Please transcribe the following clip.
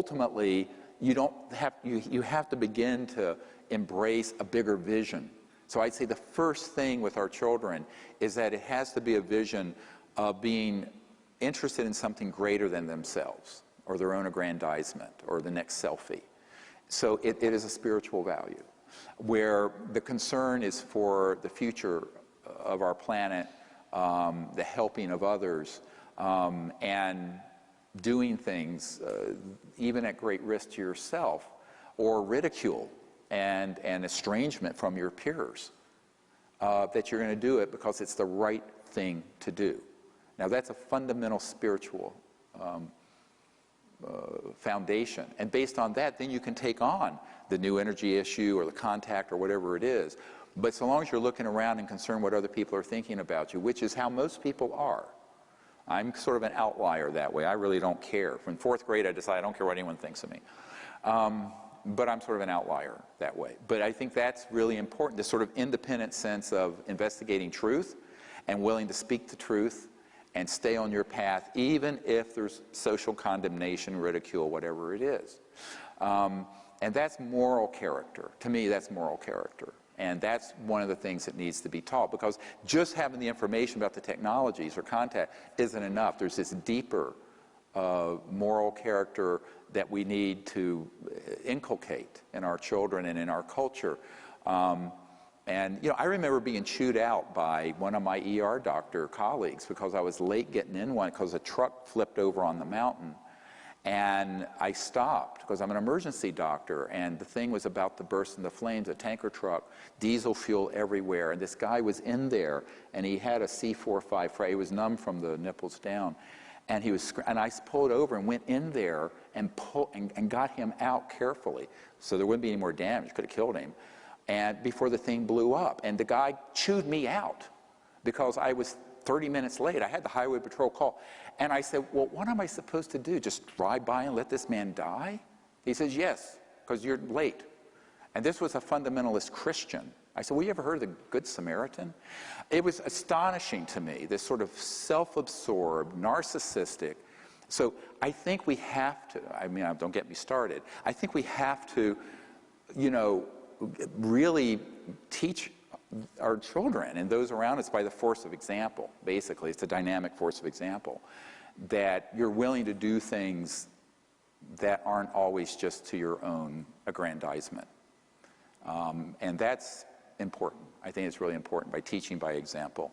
ultimately, you have to begin to embrace a bigger vision. So I'd say the first thing with our children is that it has to be a vision of being interested in something greater than themselves, or their own aggrandizement, or the next selfie. So it is a spiritual value, where the concern is for the future of our planet, the helping of others, and doing things, even at great risk to yourself, or ridicule and estrangement from your peers, that you're going to do it because it's the right thing to do. Now that's a fundamental spiritual foundation, and based on that, then you can take on the new energy issue or the contact or whatever it is. But so long as you're looking around and concerned what other people are thinking about you, which is how most people are. I'm sort of an outlier that way. I really don't care. From 4th grade, I decided I don't care what anyone thinks of me. But I'm sort of an outlier that way. But I think that's really important, this sort of independent sense of investigating truth and willing to speak the truth and stay on your path, even if there's social condemnation, ridicule, whatever it is. And that's moral character. To me, that's moral character. And that's one of the things that needs to be taught, because just having the information about the technologies or contact isn't enough. There's this deeper moral character that we need to inculcate in our children and in our culture. And, you know, I remember being chewed out by one of my ER doctor colleagues because I was late getting in one because a truck flipped over on the mountain. And I stopped because I'm an emergency doctor, and the thing was about to burst into flames, a tanker truck, diesel fuel everywhere, and this guy was in there, and he had a C4-5 fracture. He was numb from the nipples down, and I pulled over and went in there and got him out carefully so there wouldn't be any more damage. Could have killed him, and before the thing blew up. And the guy chewed me out because I was 30 minutes late. I had the highway patrol call. And I said, well, what am I supposed to do? Just drive by and let this man die? He says, yes, because you're late. And this was a fundamentalist Christian. I said, well, you ever heard of the Good Samaritan? It was astonishing to me, this sort of self-absorbed, narcissistic. So I think we have to, I mean, don't get me started. I think we have to, you know, really teach our children and those around us by the force of example. Basically, it's a dynamic force of example, that you're willing to do things that aren't always just to your own aggrandizement. And that's important. I think it's really important, by teaching by example.